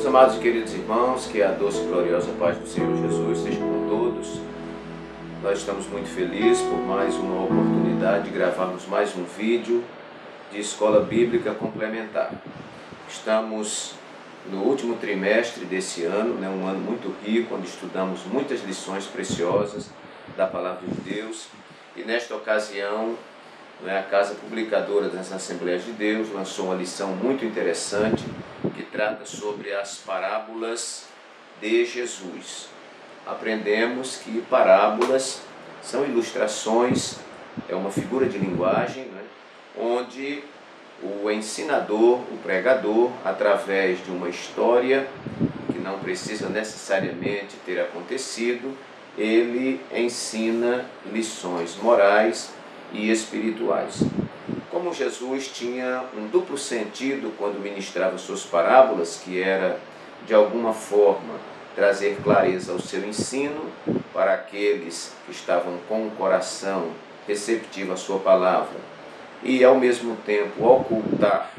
amados e queridos irmãos, que a doce e gloriosa paz do Senhor Jesus esteja com todos. Nós estamos muito felizes por mais uma oportunidade de gravarmos mais um vídeo de Escola Bíblica Complementar. Estamos no último trimestre desse ano, um ano muito rico, onde estudamos muitas lições preciosas da Palavra de Deus. E nesta ocasião, a Casa Publicadora das Assembleias de Deus lançou uma lição muito interessante que trata sobre as parábolas de Jesus. Aprendemos que parábolas são ilustrações, é uma figura de linguagem, onde o ensinador, o pregador, através de uma história que não precisa necessariamente ter acontecido, ele ensina lições morais e espirituais. Como Jesus tinha um duplo sentido quando ministrava suas parábolas, que era de alguma forma trazer clareza ao seu ensino para aqueles que estavam com o coração receptivo à sua palavra, e ao mesmo tempo ocultar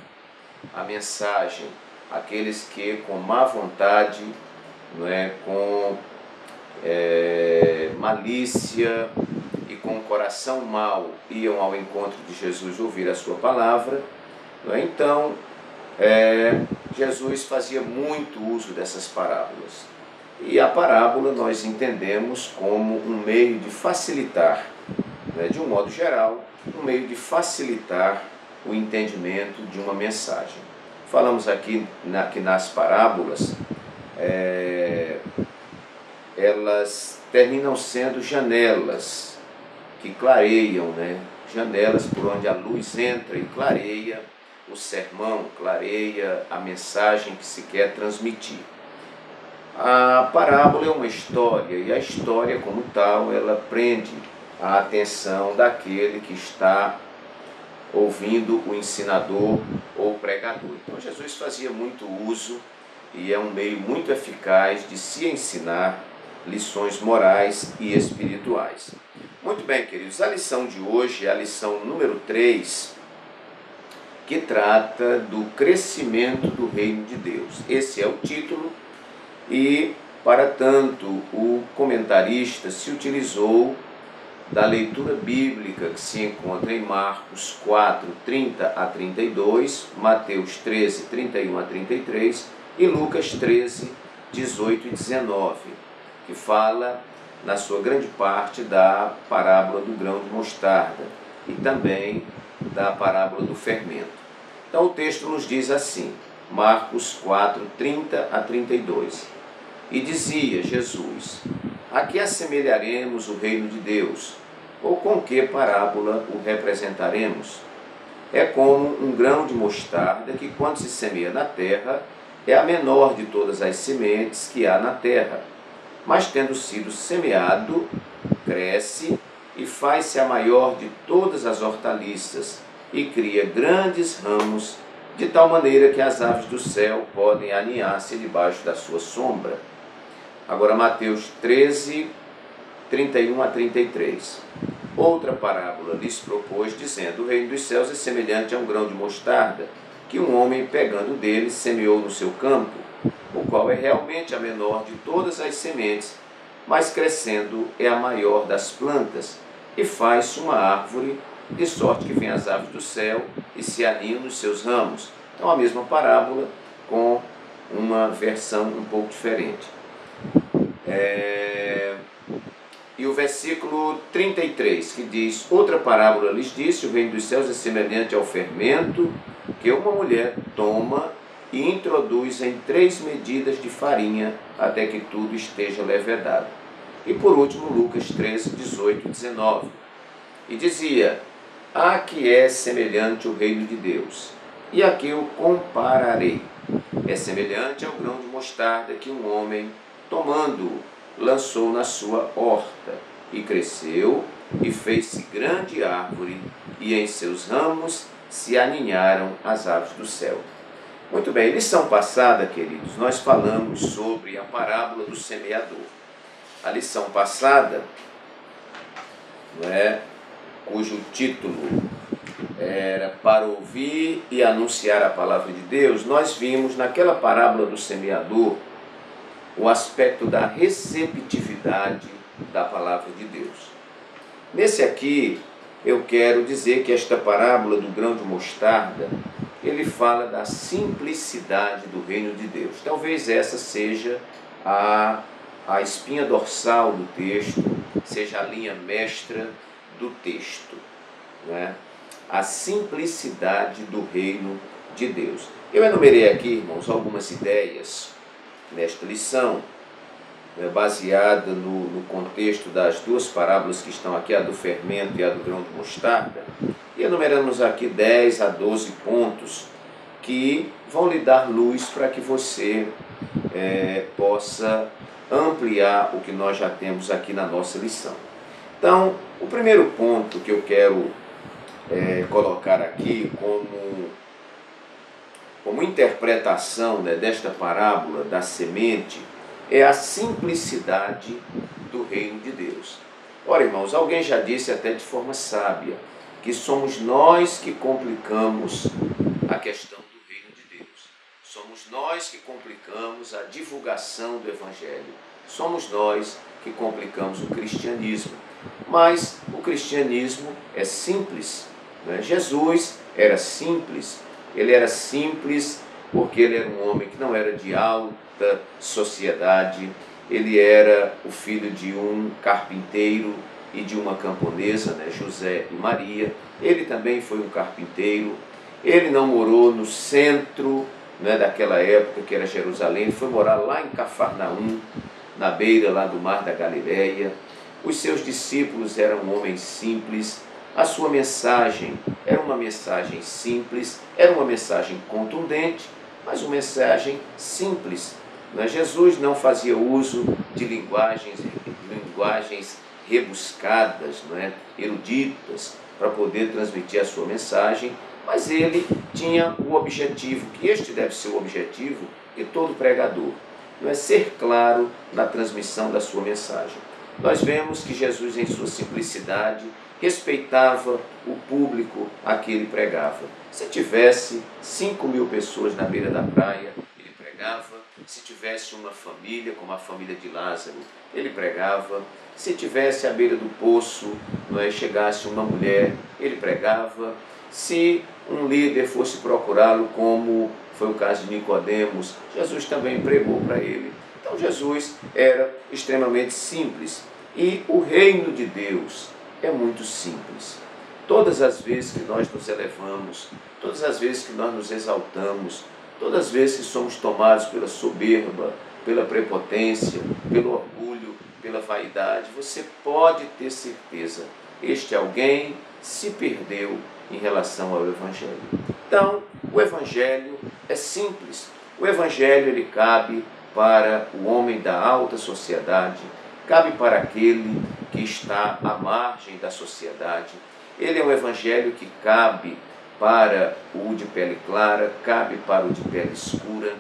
a mensagem àqueles que com má vontade, com malícia e com o coração mau iam ao encontro de Jesus ouvir a sua palavra. Então, Jesus fazia muito uso dessas parábolas. E a parábola nós entendemos como um meio de facilitar, de um modo geral, um meio de facilitar o entendimento de uma mensagem. Falamos aqui que nas parábolas, elas terminam sendo janelas que clareiam, janelas por onde a luz entra e clareia o sermão, clareia a mensagem que se quer transmitir. A parábola é uma história, e a história como tal, ela prende a atenção daquele que está ouvindo o ensinador ou o pregador. Então Jesus fazia muito uso, e é um meio muito eficaz de se ensinar lições morais e espirituais. Muito bem, queridos, a lição de hoje é a lição número 3, que trata do crescimento do reino de Deus. Esse é o título, e para tanto o comentarista se utilizou da leitura bíblica que se encontra em Marcos 4, 30 a 32, Mateus 13, 31 a 33 e Lucas 13, 18 e 19, que fala na sua grande parte da parábola do grão de mostarda e também da parábola do fermento. Então o texto nos diz assim, Marcos 4, 30 a 32. E dizia Jesus: a que assemelharemos o reino de Deus? Ou com que parábola o representaremos? É como um grão de mostarda que, quando se semeia na terra, é a menor de todas as sementes que há na terra. Mas, tendo sido semeado, cresce e faz-se a maior de todas as hortaliças e cria grandes ramos, de tal maneira que as aves do céu podem aninhar-se debaixo da sua sombra. Agora Mateus 13, 31 a 33. Outra parábola lhes propôs, dizendo: o reino dos céus é semelhante a um grão de mostarda, que um homem, pegando dele, semeou no seu campo, o qual é realmente a menor de todas as sementes, mas crescendo é a maior das plantas, e faz-se uma árvore, de sorte que vêm as aves do céu e se aninham nos seus ramos. Então a mesma parábola com uma versão um pouco diferente. E o versículo 33, que diz: outra parábola lhes disse: o reino dos céus é semelhante ao fermento que uma mulher toma e introduz em 3 medidas de farinha, até que tudo esteja levedado. E por último, Lucas 13, 18 e 19. E dizia: a que é semelhante o reino de Deus, e a que o compararei? É semelhante ao grão de mostarda que um homem, tomando-o, lançou na sua horta, e cresceu, e fez-se grande árvore, e em seus ramos se aninharam as aves do céu. Muito bem, lição passada, queridos, nós falamos sobre a parábola do semeador. A lição passada, cujo título era para ouvir e anunciar a palavra de Deus, nós vimos naquela parábola do semeador o aspecto da receptividade da palavra de Deus. Nesse aqui, eu quero dizer que esta parábola do grão de mostarda, ele fala da simplicidade do reino de Deus. Talvez essa seja a espinha dorsal do texto, seja a linha mestra do texto, né? A simplicidade do reino de Deus. Eu enumerei aqui, irmãos, algumas ideias nesta lição, baseada no contexto das duas parábolas que estão aqui, a do fermento e a do grão de mostarda, e enumeramos aqui 10 a 12 pontos que vão lhe dar luz para que você possa ampliar o que nós já temos aqui na nossa lição. Então, o primeiro ponto que eu quero colocar aqui como interpretação, né, desta parábola da semente é a simplicidade do reino de Deus. Ora, irmãos, alguém já disse até de forma sábia que somos nós que complicamos a questão do reino de Deus. Somos nós que complicamos a divulgação do Evangelho. Somos nós que complicamos o cristianismo. Mas o cristianismo é simples, né? Jesus era simples. Ele era simples porque ele era um homem que não era de alta sociedade. Ele era o filho de um carpinteiro e de uma camponesa, né? José e Maria. Ele também foi um carpinteiro. Ele não morou no centro, né, daquela época, que era Jerusalém. Ele foi morar lá em Cafarnaum, na beira lá do mar da Galileia. Os seus discípulos eram homens simples. A sua mensagem era uma mensagem simples, era uma mensagem contundente, mas uma mensagem simples. Jesus não fazia uso de linguagens rebuscadas, eruditas, para poder transmitir a sua mensagem, mas ele tinha o objetivo, que este deve ser o objetivo de todo pregador, ser claro na transmissão da sua mensagem. Nós vemos que Jesus, em sua simplicidade, respeitava o público a que ele pregava. Se tivesse 5.000 pessoas na beira da praia, ele pregava. Se tivesse uma família, como a família de Lázaro, ele pregava. Se tivesse à beira do poço, chegasse uma mulher, ele pregava. Se um líder fosse procurá-lo, como foi o caso de Nicodemos, Jesus também pregou para ele. Então Jesus era extremamente simples. E o reino de Deus é muito simples. Todas as vezes que nós nos elevamos, todas as vezes que nós nos exaltamos, todas as vezes que somos tomados pela soberba, pela prepotência, pelo orgulho, pela vaidade, você pode ter certeza, este alguém se perdeu em relação ao Evangelho. Então, o Evangelho é simples. O Evangelho, ele cabe para o homem da alta sociedade, cabe para aquele que está à margem da sociedade. Ele é um evangelho que cabe para o de pele clara, cabe para o de pele escura,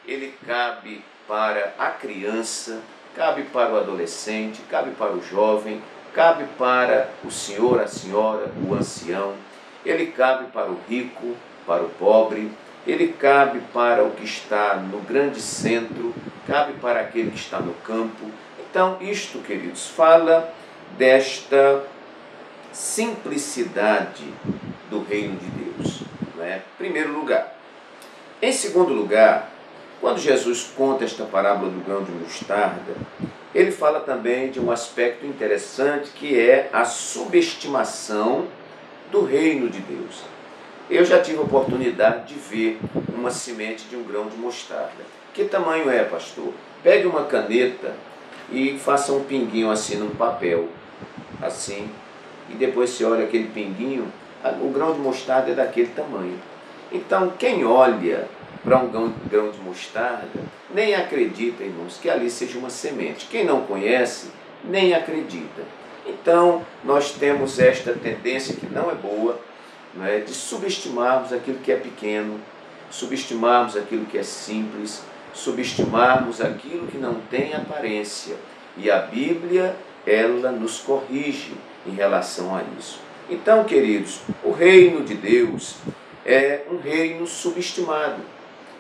ele cabe para a criança, cabe para o adolescente, cabe para o jovem, cabe para o senhor, a senhora, o ancião, ele cabe para o rico, para o pobre, ele cabe para o que está no grande centro, cabe para aquele que está no campo. Então, isto, queridos, fala desta simplicidade do reino de Deus, em primeiro lugar. Em segundo lugar, quando Jesus conta esta parábola do grão de mostarda, ele fala também de um aspecto interessante, que é a subestimação do reino de Deus. Eu já tive a oportunidade de ver uma semente de um grão de mostarda. Que tamanho é, pastor? Pegue uma caneta e faça um pinguinho assim num papel, assim, e depois você olha aquele pinguinho, o grão de mostarda é daquele tamanho. Então, quem olha para um grão de mostarda, nem acredita, irmãos, que ali seja uma semente. Quem não conhece, nem acredita. Então, nós temos esta tendência, que não é boa, de subestimarmos aquilo que é pequeno, subestimarmos aquilo que é simples, subestimarmos aquilo que não tem aparência. E a Bíblia, ela nos corrige em relação a isso. Então, queridos, o reino de Deus é um reino subestimado.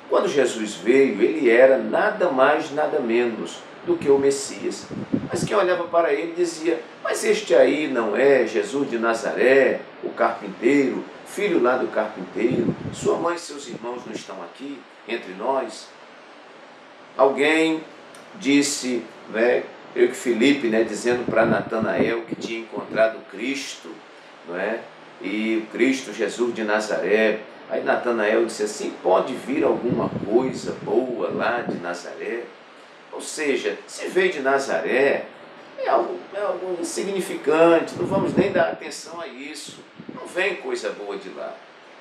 Quando Jesus veio, ele era nada mais, nada menos do que o Messias. Mas quem olhava para ele dizia: mas este aí não é Jesus de Nazaré, o carpinteiro, filho lá do carpinteiro? Sua mãe e seus irmãos não estão aqui entre nós? Alguém disse, creio que Filipe, dizendo para Natanael que tinha encontrado Cristo, e o Cristo Jesus de Nazaré. Aí Natanael disse assim: pode vir alguma coisa boa lá de Nazaré? Ou seja, se veio de Nazaré, é algo insignificante, não vamos nem dar atenção a isso, não vem coisa boa de lá.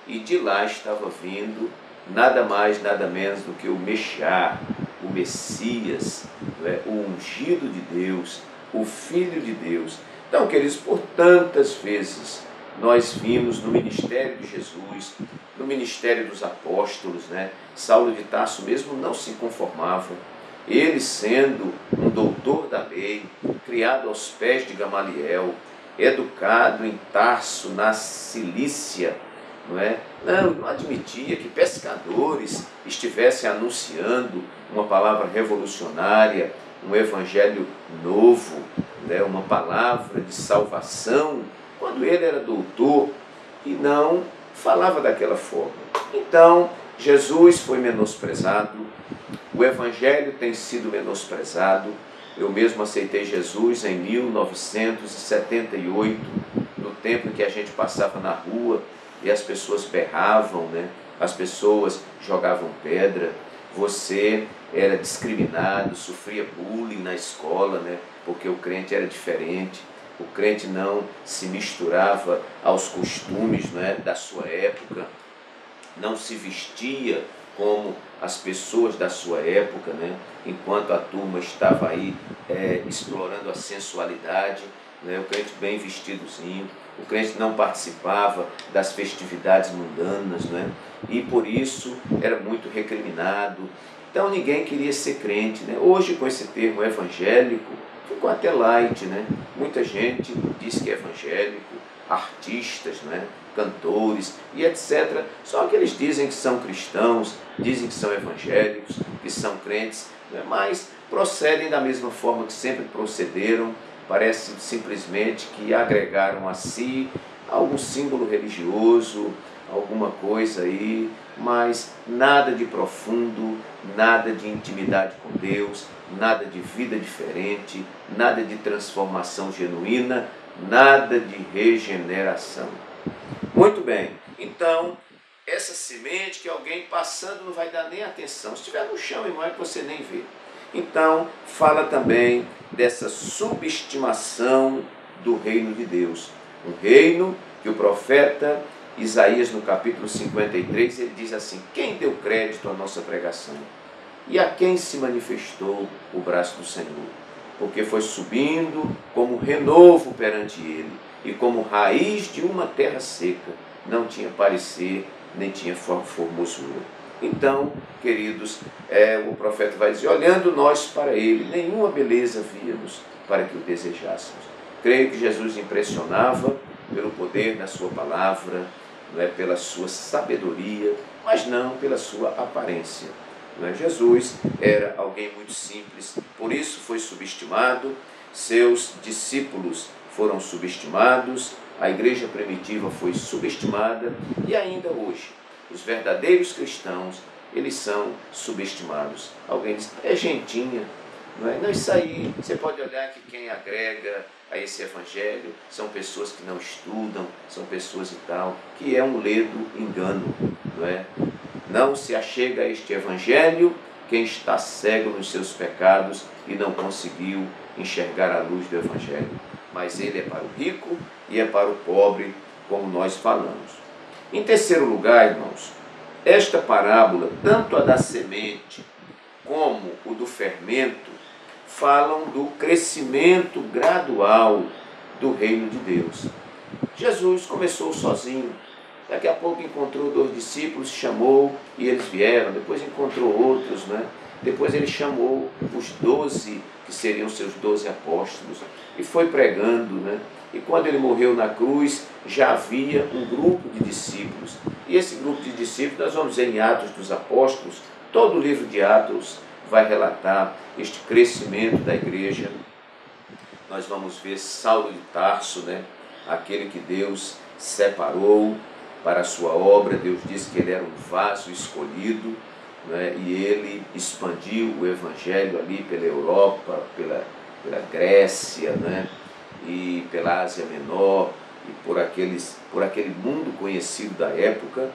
E de lá estava vindo nada mais, nada menos do que o Mexá, o Messias, o ungido de Deus, o Filho de Deus. Então, queridos, por tantas vezes nós vimos no ministério de Jesus, no ministério dos apóstolos, Saulo de Tarso mesmo não se conformava. Ele, sendo um doutor da lei, criado aos pés de Gamaliel, educado em Tarso, na Cilícia, não admitia que pescadores estivessem anunciando uma palavra revolucionária, um evangelho novo, uma palavra de salvação, quando ele era doutor e não falava daquela forma. Então, Jesus foi menosprezado, o evangelho tem sido menosprezado. Eu mesmo aceitei Jesus em 1978, no tempo em que a gente passava na rua e as pessoas berravam, as pessoas jogavam pedra, você era discriminado, sofria bullying na escola, porque o crente era diferente, o crente não se misturava aos costumes da sua época, não se vestia como as pessoas da sua época, enquanto a turma estava aí explorando a sensualidade, o crente bem vestidozinho, o crente não participava das festividades mundanas, e por isso era muito recriminado. Então ninguém queria ser crente. Hoje, com esse termo evangélico, ficou até light, muita gente diz que é evangélico, artistas, cantores e etc. Só que eles dizem que são cristãos, dizem que são evangélicos, que são crentes, mas procedem da mesma forma que sempre procederam. Parece simplesmente que agregaram a si algum símbolo religioso, alguma coisa aí, mas nada de profundo, nada de intimidade com Deus, nada de vida diferente, nada de transformação genuína, nada de regeneração. Muito bem, então, essa semente que alguém passando não vai dar nem atenção. Se estiver no chão, irmão, é que você nem vê. Então, fala também dessa subestimação do reino de Deus. Um reino que o profeta Isaías, no capítulo 53, ele diz assim: quem deu crédito à nossa pregação? E a quem se manifestou o braço do Senhor? Porque foi subindo como renovo perante ele, e como raiz de uma terra seca, não tinha parecer, nem tinha formosura. Então, queridos, o profeta vai dizer: olhando nós para ele, nenhuma beleza víamos para que o desejássemos. Creio que Jesus impressionava pelo poder da sua palavra, pela sua sabedoria, mas não pela sua aparência. Jesus era alguém muito simples, por isso foi subestimado, seus discípulos foram subestimados, a igreja primitiva foi subestimada e ainda hoje os verdadeiros cristãos, eles são subestimados. Alguém diz: é gentinha, não, isso aí, você pode olhar que quem agrega a esse evangelho são pessoas que não estudam, são pessoas e tal, que é um ledo engano, Não se achega a este evangelho quem está cego nos seus pecados e não conseguiu enxergar a luz do evangelho. Mas ele é para o rico e é para o pobre, como nós falamos. Em terceiro lugar, irmãos, esta parábola, tanto a da semente como o do fermento, falam do crescimento gradual do reino de Deus. Jesus começou sozinho, daqui a pouco encontrou 2 discípulos, chamou e eles vieram, depois encontrou outros, Depois ele chamou os 12, que seriam seus 12 apóstolos, e foi pregando, né? E quando ele morreu na cruz, já havia um grupo de discípulos. E esse grupo de discípulos, nós vamos ver em Atos dos Apóstolos, todo o livro de Atos vai relatar este crescimento da igreja. Nós vamos ver Saulo de Tarso, né? Aquele que Deus separou para a sua obra. Deus disse que ele era um vaso escolhido, né? E ele expandiu o evangelho ali pela Europa, pela Grécia, né? E pela Ásia Menor, e por aquele mundo conhecido da época,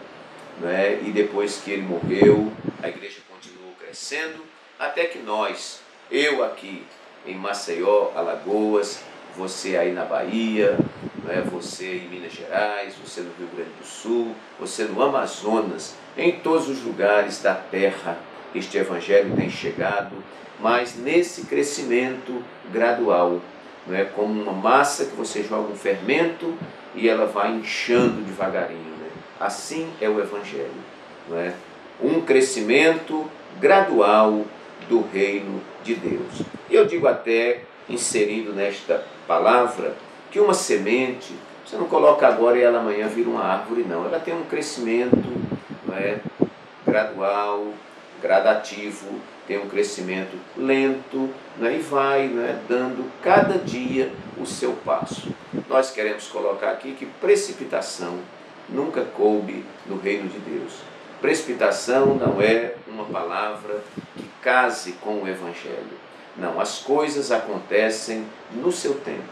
né? E depois que ele morreu, a igreja continuou crescendo, até que nós, eu aqui em Maceió, Alagoas, você aí na Bahia, né? Você em Minas Gerais, você no Rio Grande do Sul, você no Amazonas, em todos os lugares da terra, este evangelho tem chegado, mas nesse crescimento gradual, não é como uma massa que você joga um fermento e ela vai inchando devagarinho, né? Assim é o evangelho, não é? Um crescimento gradual do reino de Deus. E eu digo até, inserindo nesta palavra, que uma semente, você não coloca agora e ela amanhã vira uma árvore, não. Ela tem um crescimento, não é? Gradual, gradativo, tem um crescimento lento, né? E vai, né? Dando cada dia o seu passo. Nós queremos colocar aqui que precipitação nunca coube no reino de Deus. Precipitação não é uma palavra que case com o evangelho. Não, as coisas acontecem no seu tempo.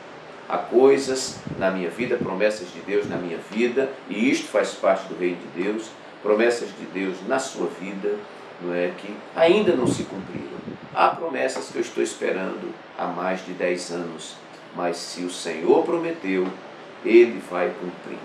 Há coisas na minha vida, promessas de Deus na minha vida, e isto faz parte do reino de Deus, promessas de Deus na sua vida, não é, que ainda não se cumpriram. Há promessas que eu estou esperando há mais de 10 anos, mas se o Senhor prometeu, Ele vai cumprir,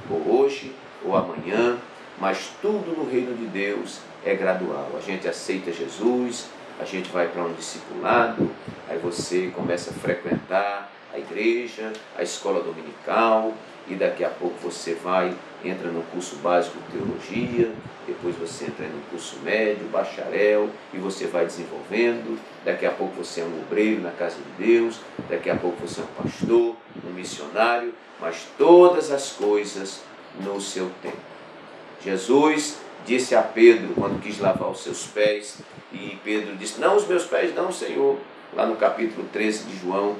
ou hoje ou amanhã, mas tudo no reino de Deus é gradual. A gente aceita Jesus, a gente vai para um discipulado, aí você começa a frequentar a igreja, a escola dominical, e daqui a pouco você entra no curso básico de teologia, depois você entra no curso médio, bacharel, e você vai desenvolvendo. Daqui a pouco você é um obreiro na casa de Deus, daqui a pouco você é um pastor, um missionário, mas todas as coisas no seu tempo. Jesus disse a Pedro, quando quis lavar os seus pés, e Pedro disse: não, os meus pés não, Senhor. Lá no capítulo 13 de João,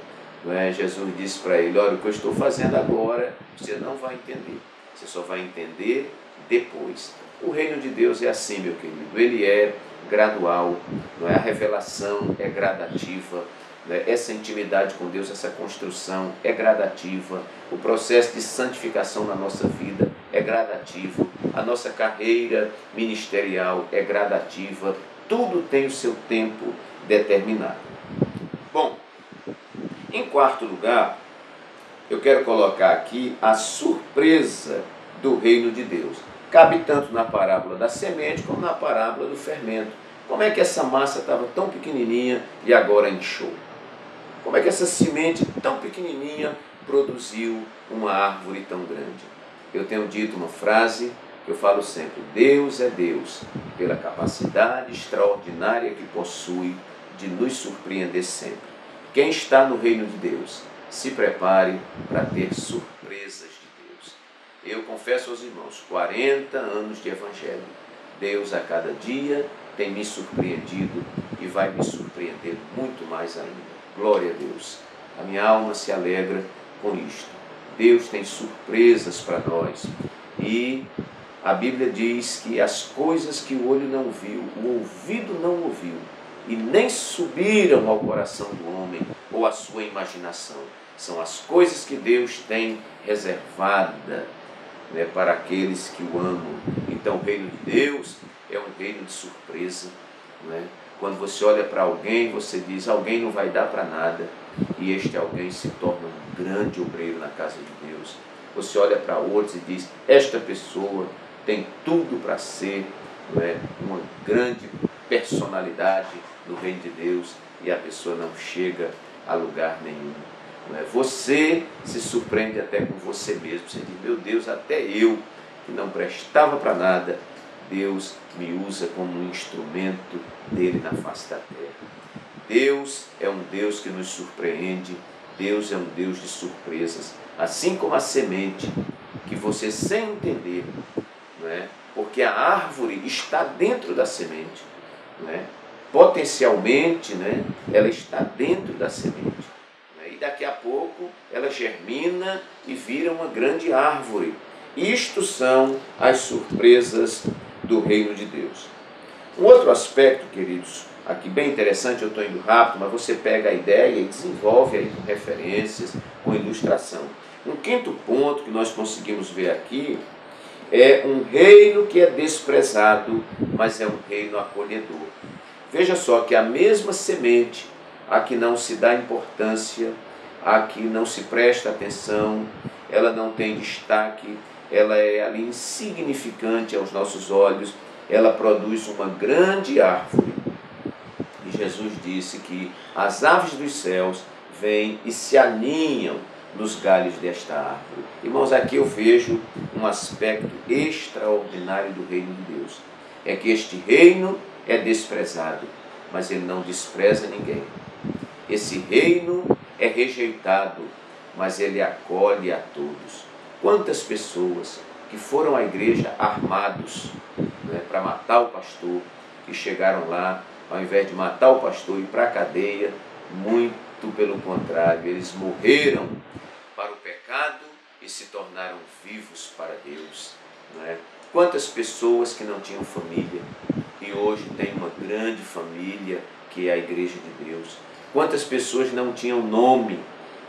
Jesus disse para ele: olha, o que eu estou fazendo agora, você não vai entender. Você só vai entender depois. O reino de Deus é assim, meu querido. Ele é gradual, não é? A revelação é gradativa. Essa intimidade com Deus, essa construção é gradativa. O processo de santificação na nossa vida é gradativo. A nossa carreira ministerial é gradativa. Tudo tem o seu tempo determinado. Bom, em quarto lugar, eu quero colocar aqui a surpresa do reino de Deus. Cabe tanto na parábola da semente como na parábola do fermento. Como é que essa massa estava tão pequenininha e agora inchou? Como é que essa semente tão pequenininha produziu uma árvore tão grande? Eu tenho dito uma frase que eu falo sempre: Deus é Deus pela capacidade extraordinária que possui de nos surpreender sempre. Quem está no reino de Deus, se prepare para ter surpresas de Deus. Eu confesso aos irmãos, 40 anos de evangelho. Deus a cada dia tem me surpreendido e vai me surpreender muito mais ainda. Glória a Deus. A minha alma se alegra com isto. Deus tem surpresas para nós. E a Bíblia diz que as coisas que o olho não viu, o ouvido não ouviu, e nem subiram ao coração do homem ou à sua imaginação, são as coisas que Deus tem reservada, né, para aqueles que o amam. Então o reino de Deus é um reino de surpresa, né? Quando você olha para alguém, você diz: alguém não vai dar para nada, e este alguém se torna um grande obreiro na casa de Deus. Você olha para outros e diz: esta pessoa tem tudo para ser, não é, uma grande personalidade no reino de Deus, e a pessoa não chega a lugar nenhum. Não é? Você se surpreende até com você mesmo. Você diz: meu Deus, até eu, que não prestava para nada, Deus me usa como um instrumento dele na face da terra. Deus é um Deus que nos surpreende, Deus é um Deus de surpresas, assim como a semente que você sem entender, não é? Porque a árvore está dentro da semente, não é? Potencialmente, né, ela está dentro da semente, né? E daqui a pouco ela germina e vira uma grande árvore. Isto são as surpresas do reino de Deus. Um outro aspecto, queridos, aqui bem interessante, eu estou indo rápido, mas você pega a ideia e desenvolve aí com referências, com ilustração. Um quinto ponto que nós conseguimos ver aqui é um reino que é desprezado, mas é um reino acolhedor. Veja só que a mesma semente, a que não se dá importância, a que não se presta atenção, ela não tem destaque, ela é ali insignificante aos nossos olhos, ela produz uma grande árvore. E Jesus disse que as aves dos céus vêm e se aninham nos galhos desta árvore. Irmãos, aqui eu vejo um aspecto extraordinário do reino de Deus. É que este reino é desprezado, mas ele não despreza ninguém. Esse reino é rejeitado, mas ele acolhe a todos. Quantas pessoas que foram à igreja armados, né, para matar o pastor, que chegaram lá, ao invés de matar o pastor e ir para a cadeia, muito pelo contrário, eles morreram para o pecado e se tornaram vivos para Deus. Não é? Quantas pessoas que não tinham família e hoje têm uma grande família, que é a Igreja de Deus. Quantas pessoas não tinham nome,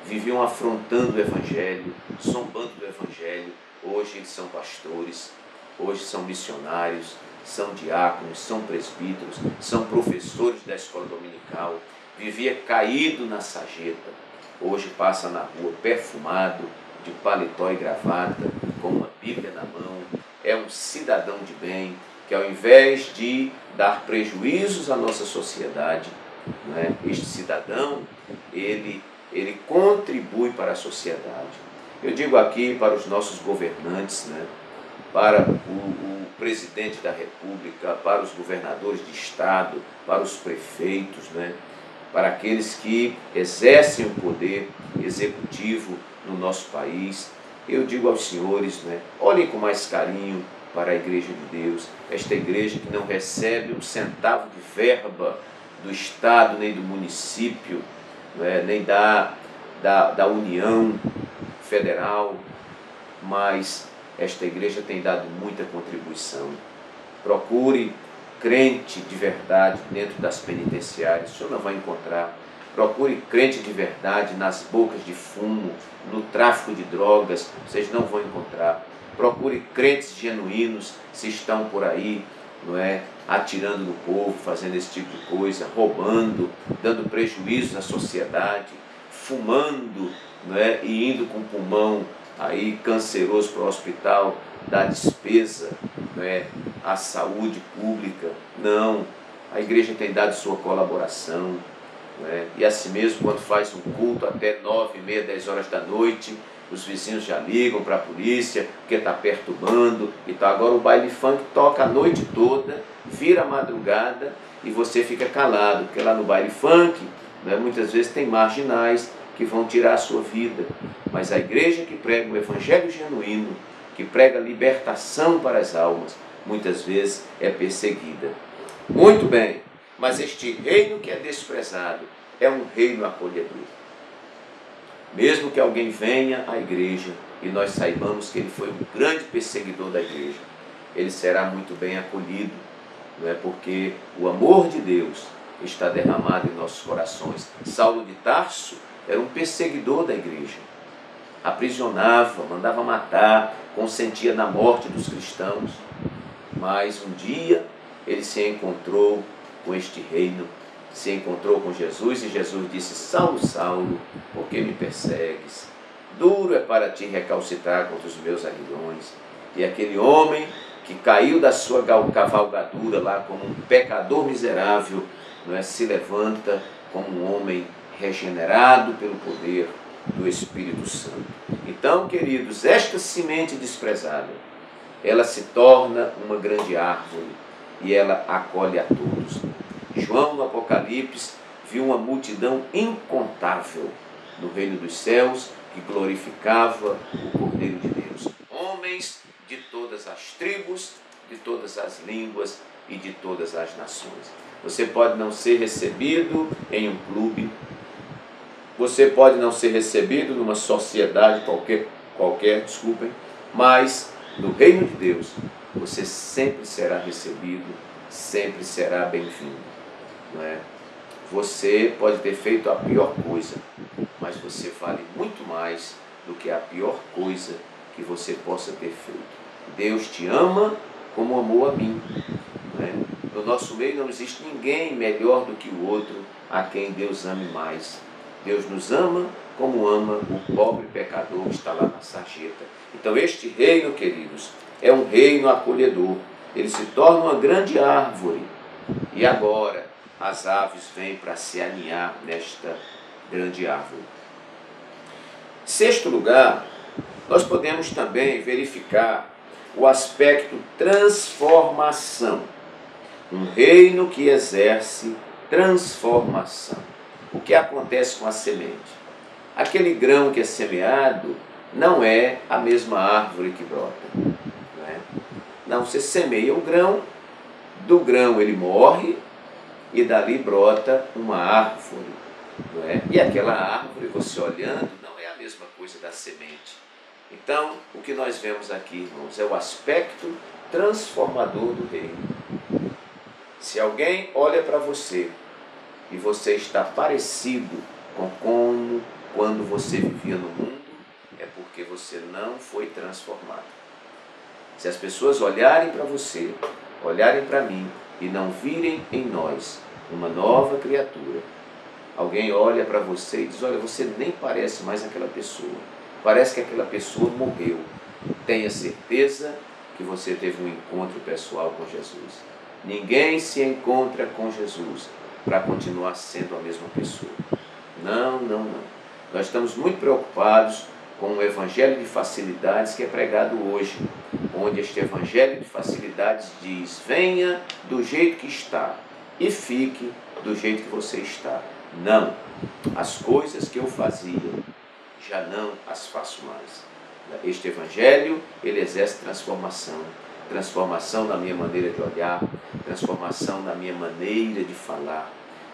viviam afrontando o Evangelho, zombando do Evangelho, hoje eles são pastores, hoje são missionários, são diáconos, são presbíteros, são professores da escola dominical, vivia caído na sarjeta, hoje passa na rua perfumado, de paletó e gravata, com uma Bíblia na mão, é um cidadão de bem, que ao invés de dar prejuízos à nossa sociedade, né, este cidadão, ele contribui para a sociedade. Eu digo aqui para os nossos governantes, né, para o presidente da República, para os governadores de estado, para os prefeitos, né, para aqueles que exercem o poder executivo no nosso país, eu digo aos senhores, né, olhem com mais carinho para a Igreja de Deus, esta igreja que não recebe um centavo de verba do Estado, nem do município, né, nem da União Federal, mas esta igreja tem dado muita contribuição. Procure crente de verdade dentro das penitenciárias, o senhor não vai encontrar. Procure crente de verdade nas bocas de fumo, no tráfico de drogas, vocês não vão encontrar. Procure crentes genuínos, se estão por aí, não é, atirando no povo, fazendo esse tipo de coisa, roubando, dando prejuízo à sociedade, fumando, não é, e indo com o pulmão aí canceroso para o hospital, dar despesa, não é, à saúde pública. Não, a igreja tem dado sua colaboração, não é? E assim mesmo, quando faz um culto até 9h30, 10 horas da noite, os vizinhos já ligam para a polícia, porque está perturbando e tal. Agora o baile funk toca a noite toda, vira a madrugada e você fica calado, porque lá no baile funk, né, muitas vezes tem marginais que vão tirar a sua vida. Mas a igreja que prega o evangelho genuíno, que prega libertação para as almas, muitas vezes é perseguida. Muito bem, mas este reino que é desprezado é um reino acolhedor. Mesmo que alguém venha à igreja e nós saibamos que ele foi um grande perseguidor da igreja, ele será muito bem acolhido, não é? Porque o amor de Deus está derramado em nossos corações. Saulo de Tarso era um perseguidor da igreja, aprisionava, mandava matar, consentia na morte dos cristãos, mas um dia ele se encontrou com este reino, se encontrou com Jesus e Jesus disse: Saulo, Saulo, por que me persegues? Duro é para ti recalcitrar contra os meus aguilhões. E aquele homem que caiu da sua cavalgadura lá como um pecador miserável, não é, se levanta como um homem regenerado pelo poder do Espírito Santo. Então, queridos, esta semente desprezada, ela se torna uma grande árvore e ela acolhe a todos. João, no Apocalipse, viu uma multidão incontável no reino dos céus que glorificava o Cordeiro de Deus. Homens de todas as tribos, de todas as línguas e de todas as nações. Você pode não ser recebido em um clube, você pode não ser recebido numa sociedade qualquer, mas no reino de Deus você sempre será recebido, sempre será bem-vindo, não é? Você pode ter feito a pior coisa, mas você vale muito mais do que a pior coisa que você possa ter feito. Deus te ama como amou a mim, não é? No nosso meio não existe ninguém melhor do que o outro a quem Deus ame mais. Deus nos ama como ama o pobre pecador que está lá na sarjeta. Então este reino, queridos, é um reino acolhedor. Ele se torna uma grande árvore. E agora as aves vêm para se aninhar nesta grande árvore. Sexto lugar, nós podemos também verificar o aspecto transformação. Um reino que exerce transformação. O que acontece com a semente? Aquele grão que é semeado não é a mesma árvore que brota. Não é? Não, você semeia o grão, do grão ele morre e dali brota uma árvore. Não é? E aquela árvore, você olhando, não é a mesma coisa da semente. Então, o que nós vemos aqui, irmãos, é o aspecto transformador do reino. Se alguém olha para você e você está parecido com como quando você vivia no mundo, é porque você não foi transformado. Se as pessoas olharem para você, olharem para mim e não virem em nós uma nova criatura, alguém olha para você e diz, olha, você nem parece mais aquela pessoa, parece que aquela pessoa morreu. Tenha certeza que você teve um encontro pessoal com Jesus. Ninguém se encontra com Jesus para continuar sendo a mesma pessoa. Não. Nós estamos muito preocupados com o evangelho de facilidades que é pregado hoje, onde este evangelho de facilidades diz, venha do jeito que está e fique do jeito que você está. Não, as coisas que eu fazia, já não as faço mais. Este evangelho, ele exerce transformação. Transformação na minha maneira de olhar, transformação na minha maneira de falar,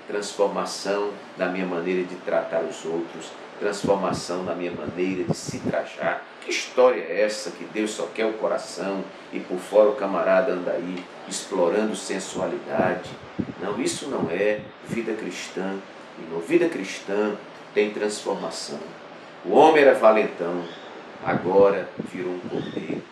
transformação na minha maneira de tratar os outros, transformação na minha maneira de se trajar. Que história é essa que Deus só quer o coração e por fora o camarada anda aí explorando sensualidade? Não, isso não é vida cristã. E na vida cristã tem transformação. O homem era valentão, agora virou um cordeiro.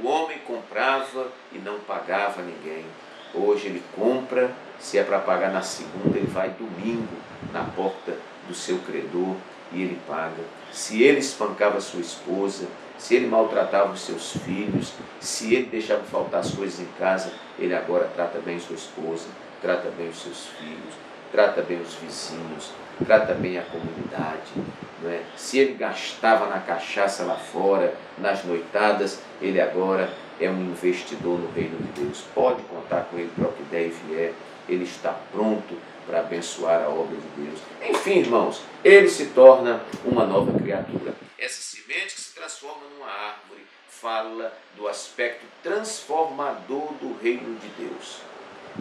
O homem comprava e não pagava ninguém. Hoje ele compra, se é para pagar na segunda, ele vai domingo na porta do seu credor e ele paga. Se ele espancava sua esposa, se ele maltratava os seus filhos, se ele deixava faltar as coisas em casa, ele agora trata bem sua esposa, trata bem os seus filhos, trata bem os vizinhos, trata bem a comunidade. Não é? Se ele gastava na cachaça lá fora, nas noitadas, ele agora é um investidor no reino de Deus. Pode contar com ele para o que der e vier. Ele está pronto para abençoar a obra de Deus. Enfim, irmãos, ele se torna uma nova criatura. Essa semente que se transforma numa árvore fala do aspecto transformador do reino de Deus.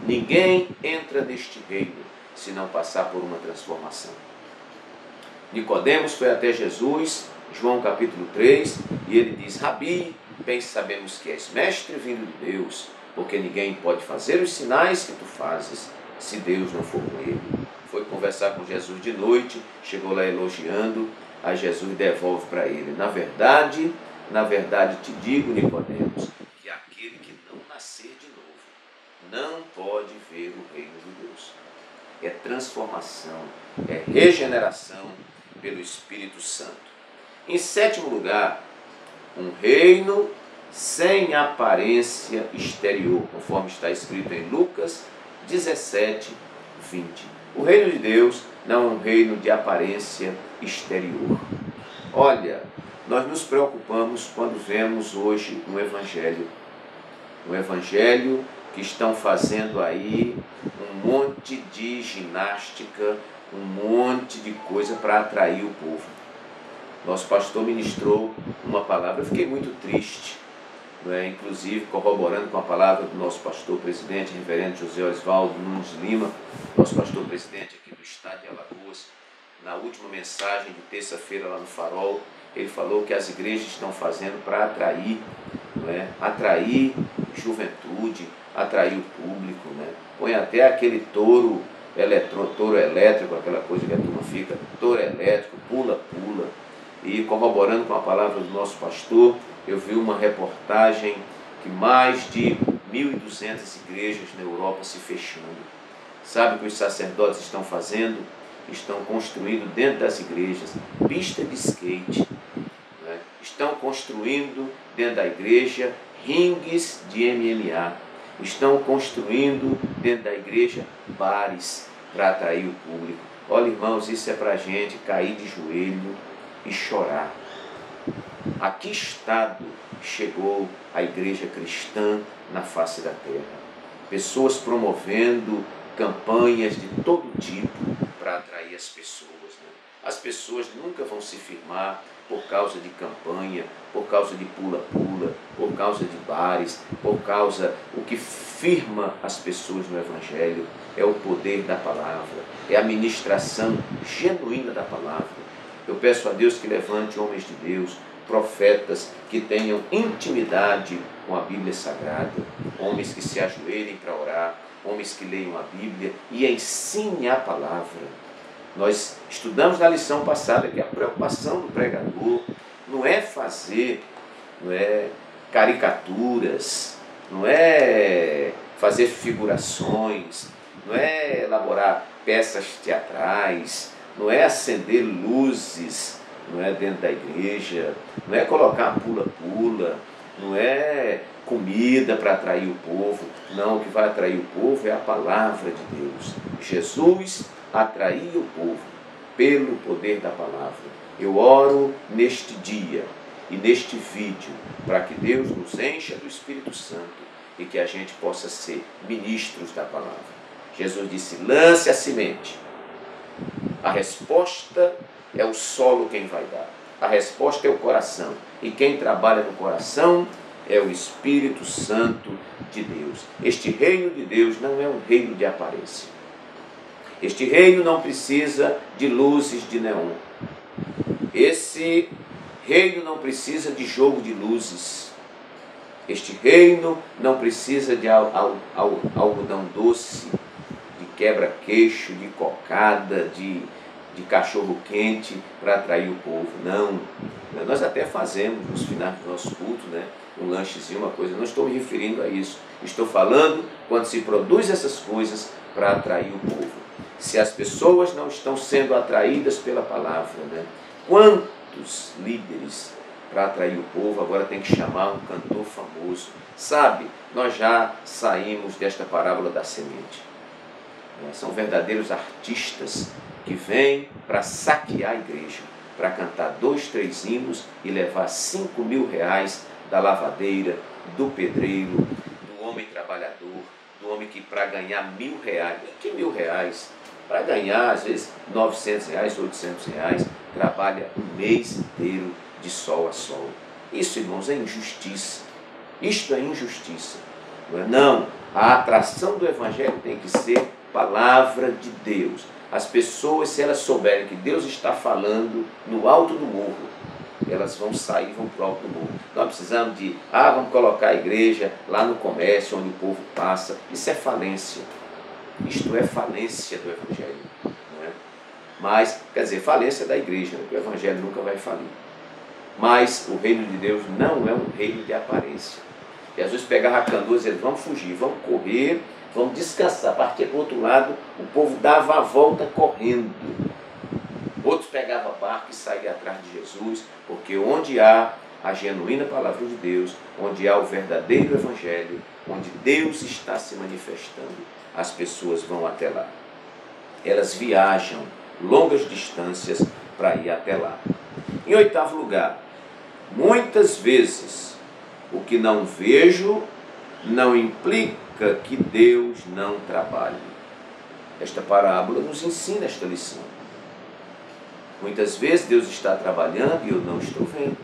Ninguém entra neste reino se não passar por uma transformação. Nicodemos foi até Jesus, João capítulo 3, e ele diz, Rabi, bem sabemos que és mestre vindo de Deus, porque ninguém pode fazer os sinais que tu fazes, se Deus não for com ele. Foi conversar com Jesus de noite, chegou lá elogiando, aí Jesus devolve para ele, na verdade te digo, Nicodemos, que aquele que não nascer de novo, não pode ver o reino de Deus. É transformação, é regeneração pelo Espírito Santo. Em sétimo lugar, um reino sem aparência exterior, conforme está escrito em Lucas 17, 20. O reino de Deus não é um reino de aparência exterior. Olha, Nós nos preocupamos quando vemos hoje um evangelho que estão fazendo aí um monte de ginástica, um monte de coisa para atrair o povo. Nosso pastor ministrou uma palavra, eu fiquei muito triste, inclusive corroborando com a palavra do nosso pastor presidente, reverendo José Osvaldo Nunes Lima, nosso pastor presidente aqui do estado de Alagoas. Na última mensagem de terça-feira lá no Farol, ele falou que as igrejas estão fazendo para atrair, atrair juventude, atrair o público, Põe até aquele touro elétrico, aquela coisa que a turma fica, touro elétrico, pula-pula. E corroborando com a palavra do nosso pastor, eu vi uma reportagem que mais de 1.200 igrejas na Europa se fechando. Sabe o que os sacerdotes estão fazendo? Estão construindo dentro das igrejas pista de skate, estão construindo dentro da igreja ringues de MMA, estão construindo dentro da igreja bares para atrair o público. Olha, irmãos, isso é para a gente cair de joelho e chorar. A que estado chegou a igreja cristã na face da terra? Pessoas promovendo campanhas de todo tipo para atrair as pessoas. As pessoas nunca vão se firmar por causa de campanha, por causa de pula-pula, por causa de bares, por causa... O que firma as pessoas no Evangelho é o poder da palavra, é a ministração genuína da palavra. Eu peço a Deus que levante homens de Deus, profetas que tenham intimidade com a Bíblia Sagrada, homens que se ajoelhem para orar, homens que leiam a Bíblia e ensinem a palavra. Nós estudamos na lição passada que a preocupação do pregador não é fazer caricaturas, não é fazer figurações, não é elaborar peças teatrais, não é acender luzes, dentro da igreja, não é colocar pula-pula, não é comida para atrair o povo. Não, o que vai atrair o povo é a palavra de Deus. Jesus atrair o povo pelo poder da palavra. Eu oro neste dia e neste vídeo para que Deus nos encha do Espírito Santo e que a gente possa ser ministros da palavra. Jesus disse: lance a semente. A resposta é o solo quem vai dar. A resposta é o coração. E quem trabalha no coração é o Espírito Santo de Deus. Este reino de Deus não é um reino de aparência. Este reino não precisa de luzes de neon. Esse reino não precisa de jogo de luzes. Este reino não precisa de algodão doce, de quebra-queixo, de cocada, de cachorro quente para atrair o povo. Não. Nós até fazemos nos finais do nosso culto, um lanchezinho, uma coisa. Não estou me referindo a isso. Estou falando quando se produz essas coisas para atrair o povo. Se as pessoas não estão sendo atraídas pela palavra, quantos líderes para atrair o povo agora tem que chamar um cantor famoso? Sabe, nós já saímos desta parábola da semente. São verdadeiros artistas que vêm para saquear a igreja, para cantar 2, 3 hinos e levar 5 mil reais da lavadeira, do pedreiro, do homem trabalhador, do homem que para ganhar 1.000 reais, que 1.000 reais? Para ganhar às vezes 900 reais, 800 reais, trabalha um mês inteiro de sol a sol. Isso, irmãos, é injustiça. Isto é injustiça. Não, a atração do Evangelho tem que ser palavra de Deus. As pessoas, se elas souberem que Deus está falando no alto do morro, elas vão sair, vão para o alto do morro. Nós precisamos vamos colocar a igreja lá no comércio, onde o povo passa. Isso é falência. Isto é falência do Evangelho. Mas, quer dizer, falência da igreja, porque o Evangelho nunca vai falir. Mas o reino de Deus não é um reino de aparência. Jesus pegava a canoa e dizia: vamos fugir, vamos correr, vamos descansar. Partia para o outro lado, o povo dava a volta correndo. Outros pegavam barco e saíam atrás de Jesus, porque onde há a genuína palavra de Deus, onde há o verdadeiro Evangelho, onde Deus está se manifestando, as pessoas vão até lá. Elas viajam longas distâncias para ir até lá. Em 8º lugar, Muitas vezes, o que não vejo não implica que Deus não trabalhe. Esta parábola nos ensina esta lição. Muitas vezes Deus está trabalhando e eu não estou vendo.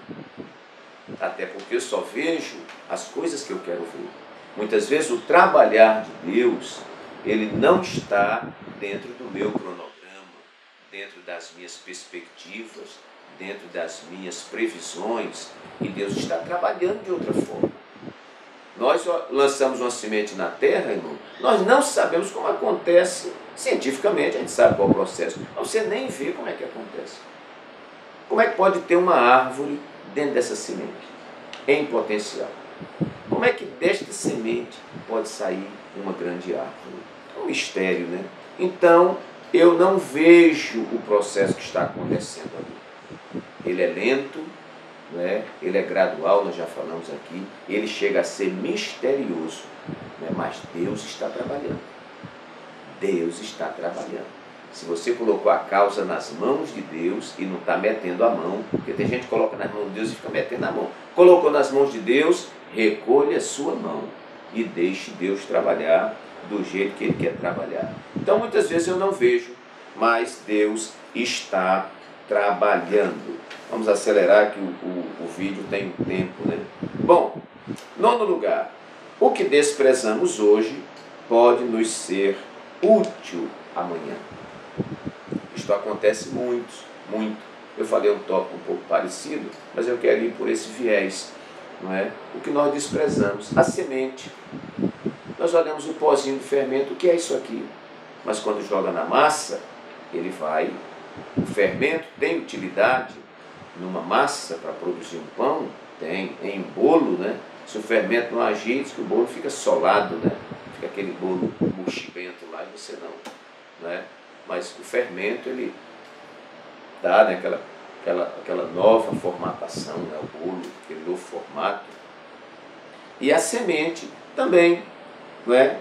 Até porque eu só vejo as coisas que eu quero ver. Muitas vezes o trabalhar de Deus, ele não está dentro do meu cronograma, dentro das minhas perspectivas, dentro das minhas previsões, e Deus está trabalhando de outra forma. Nós lançamos uma semente na terra, irmão, nós não sabemos como acontece cientificamente, a gente sabe qual é o processo, mas você nem vê como é que acontece. Como é que pode ter uma árvore dentro dessa semente, em potencial? Como é que desta semente pode sair uma grande árvore? É um mistério, né? Então, eu não vejo o processo que está acontecendo ali. Ele é lento, né? Ele é gradual, nós já falamos aqui, ele chega a ser misterioso, né? Mas Deus está trabalhando. Deus está trabalhando. Se você colocou a causa nas mãos de Deus e não está metendo a mão, porque tem gente que coloca nas mãos de Deus e fica metendo a mão. Colocou nas mãos de Deus, recolha a sua mão e deixe Deus trabalhar do jeito que Ele quer trabalhar. Então, muitas vezes eu não vejo, mas Deus está trabalhando. Vamos acelerar que o vídeo tem um tempo, né? Bom, nono lugar, o que desprezamos hoje pode nos ser útil amanhã. Isto acontece muito. Eu falei um tópico um pouco parecido, mas eu quero ir por esse viés, não é? O que nós desprezamos, a semente. Nós olhamos o pozinho do fermento, o que é isso aqui? Mas quando joga na massa, ele vai. O fermento tem utilidade numa massa para produzir um pão? Tem. Em bolo, né? Se o fermento não agir, diz que o bolo fica solado, né? Fica aquele bolo mochibento lá e você não é? Mas o fermento, ele dá, né, aquela nova formatação, né, o bolo, aquele novo formato. E a semente também, não é?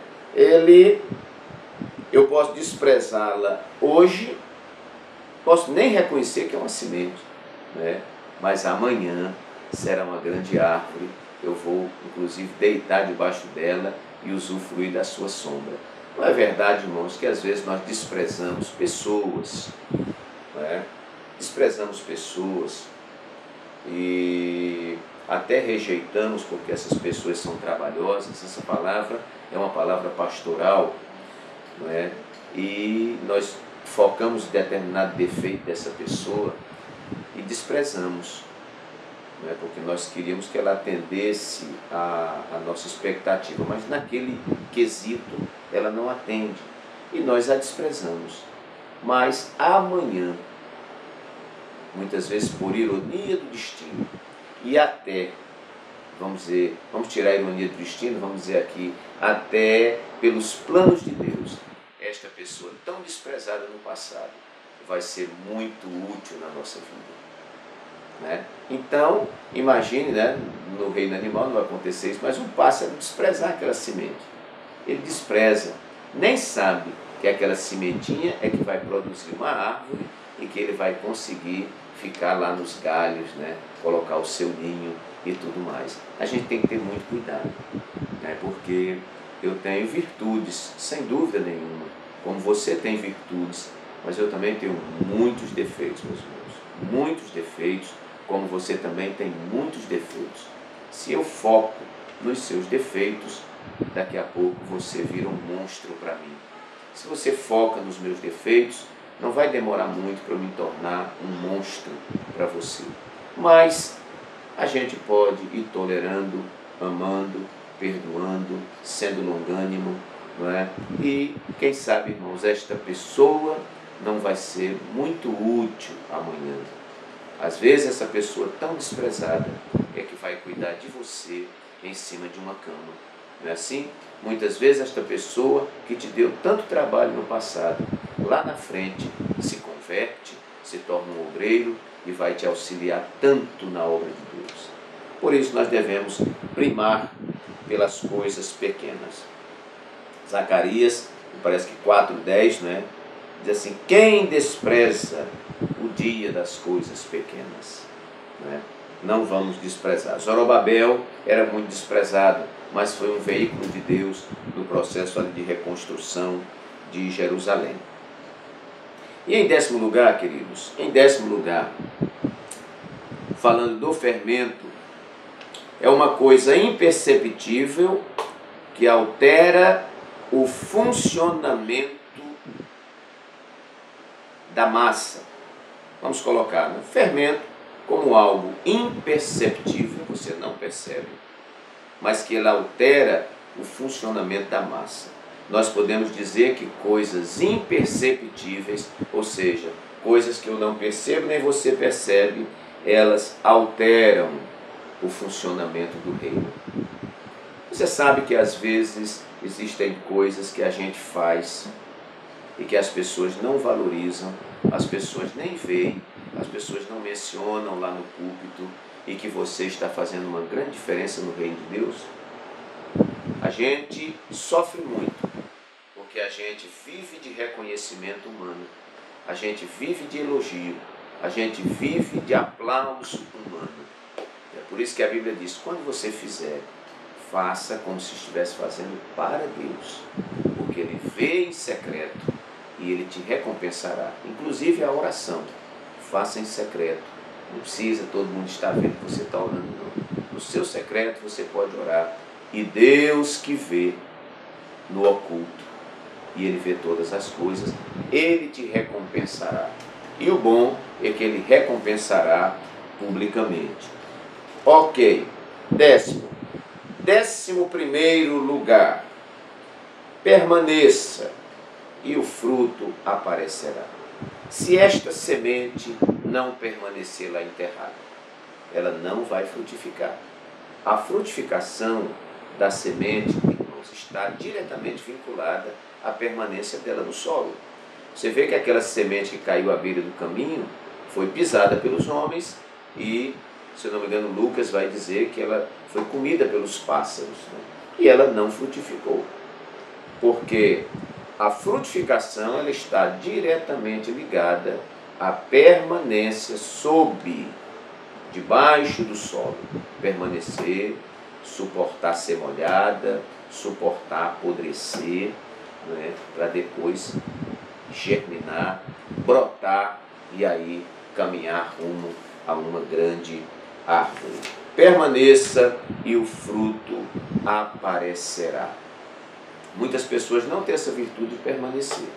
Eu posso desprezá-la hoje, posso nem reconhecer que é uma semente, né? Mas amanhã será uma grande árvore, eu vou inclusive deitar debaixo dela e usufruir da sua sombra. Não é verdade, irmãos, que às vezes nós desprezamos pessoas, né? Desprezamos pessoas e até rejeitamos porque essas pessoas são trabalhosas. Essa palavra é uma palavra pastoral, não é? E nós focamos em determinado defeito dessa pessoa e desprezamos, não é? Porque nós queríamos que ela atendesse a nossa expectativa, mas naquele quesito ela não atende e nós a desprezamos. Mas amanhã, muitas vezes por ironia do destino, e até, vamos tirar a ironia do destino, vamos dizer aqui, até pelos planos de Deus, esta pessoa tão desprezada no passado vai ser muito útil na nossa vida, né? Então, imagine, né, no reino animal não vai acontecer isso, mas um pássaro desprezar aquela semente. Ele despreza, nem sabe que aquela sementinha é que vai produzir uma árvore e que ele vai conseguir ficar lá nos galhos, né? Colocar o seu ninho e tudo mais. A gente tem que ter muito cuidado, né? Porque eu tenho virtudes, sem dúvida nenhuma, como você tem virtudes, mas eu também tenho muitos defeitos, meus irmãos, muitos defeitos, como você também tem muitos defeitos. Se eu foco nos seus defeitos, daqui a pouco você vira um monstro para mim. Se você foca nos meus defeitos, não vai demorar muito para eu me tornar um monstro para você. Mas a gente pode ir tolerando, amando, perdoando, sendo longânimo, não é? E quem sabe, irmãos, esta pessoa não vai ser muito útil amanhã. Às vezes essa pessoa tão desprezada é que vai cuidar de você em cima de uma cama. Não é assim? Muitas vezes esta pessoa que te deu tanto trabalho no passado, lá na frente se converte, se torna um obreiro e vai te auxiliar tanto na obra de Deus. Por isso nós devemos primar pelas coisas pequenas. Zacarias, parece que 4:10, né? Diz assim: quem despreza o dia das coisas pequenas, né? não vamos desprezar. Zorobabel era muito desprezado, mas foi um veículo de Deus no processo ali de reconstrução de Jerusalém. E em 10º lugar, queridos, em 10º lugar, falando do fermento, é uma coisa imperceptível que altera o funcionamento da massa. Vamos colocar, né? Fermento como algo imperceptível, você não percebe, mas que ele altera o funcionamento da massa. Nós podemos dizer que coisas imperceptíveis, ou seja, coisas que eu não percebo nem você percebe, elas alteram o funcionamento do reino. Você sabe que às vezes existem coisas que a gente faz e que as pessoas não valorizam, as pessoas nem veem, as pessoas não mencionam lá no púlpito, e que você está fazendo uma grande diferença no reino de Deus? A gente sofre muito, porque a gente vive de reconhecimento humano, a gente vive de elogio, a gente vive de aplauso humano. É por isso que a Bíblia diz, quando você fizer, faça como se estivesse fazendo para Deus, porque Ele vê em secreto e Ele te recompensará. Inclusive a oração, faça em secreto. Não precisa todo mundo estar vendo que você está orando, não. No seu secreto você pode orar. E Deus que vê no oculto, e Ele vê todas as coisas, Ele te recompensará. E o bom é que Ele recompensará publicamente. Ok. 11º lugar. Permaneça e o fruto aparecerá. Se esta semente não permanecer lá enterrada, ela não vai frutificar. A frutificação da semente, irmãos, está diretamente vinculada à permanência dela no solo. Você vê que aquela semente que caiu à beira do caminho foi pisada pelos homens e, se eu não me engano, Lucas vai dizer que ela foi comida pelos pássaros, né? E ela não frutificou. Porque a frutificação ela está diretamente ligada à permanência debaixo do solo. Permanecer, suportar ser molhada, suportar apodrecer, né? Para depois germinar, brotar e aí caminhar rumo a uma grande árvore. Permaneça e o fruto aparecerá. Muitas pessoas não têm essa virtude de permanecer.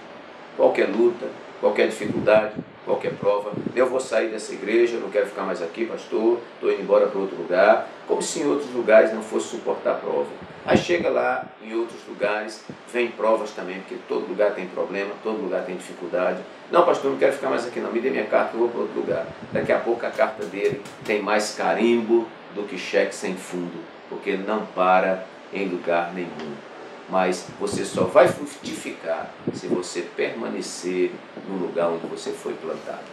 Qualquer luta, qualquer dificuldade, qualquer prova, eu vou sair dessa igreja, não quero ficar mais aqui, pastor, estou indo embora para outro lugar, como se em outros lugares não fosse suportar a prova. Aí chega lá, em outros lugares, vem provas também, porque todo lugar tem problema, todo lugar tem dificuldade. Não, pastor, não quero ficar mais aqui não, me dê minha carta, eu vou para outro lugar. Daqui a pouco a carta dele tem mais carimbo do que cheque sem fundo, porque ele não para em lugar nenhum. Mas você só vai frutificar se você permanecer no lugar onde você foi plantado.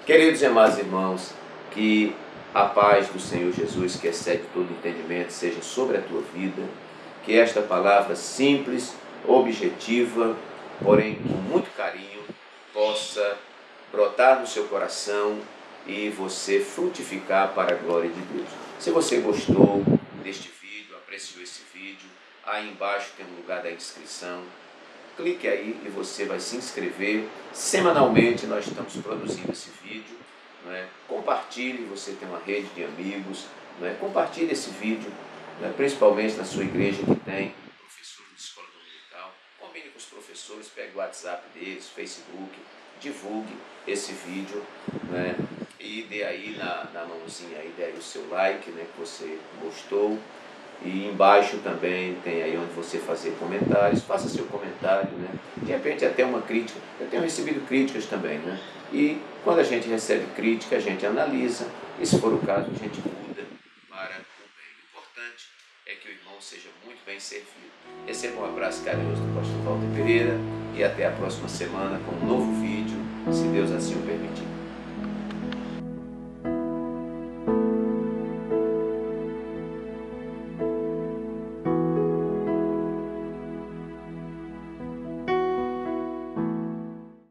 Queridos e amados irmãos, que a paz do Senhor Jesus, que excede todo entendimento, seja sobre a tua vida, que esta palavra simples, objetiva, porém com muito carinho, possa brotar no seu coração e você frutificar para a glória de Deus. Se você gostou deste vídeo, apreciou esse vídeo, aí embaixo tem um lugar da inscrição. Clique aí e você vai se inscrever. Semanalmente nós estamos produzindo esse vídeo. Não é? Compartilhe, você tem uma rede de amigos. Não é? Compartilhe esse vídeo, não é? Principalmente na sua igreja que tem professores de escola dominical. Combine com os professores, pegue o WhatsApp deles, Facebook, divulgue esse vídeo. Não é? E dê aí na mãozinha, aí, dê aí o seu like, né, que você gostou. E embaixo também tem aí onde você fazer comentários, faça seu comentário, né? De repente até uma crítica. Eu tenho recebido críticas também, né? E quando a gente recebe crítica, a gente analisa, e se for o caso, a gente muda para o bem. O importante é que o irmão seja muito bem servido. Receba um abraço carinhoso do pastor Walter Pereira e até a próxima semana com um novo vídeo.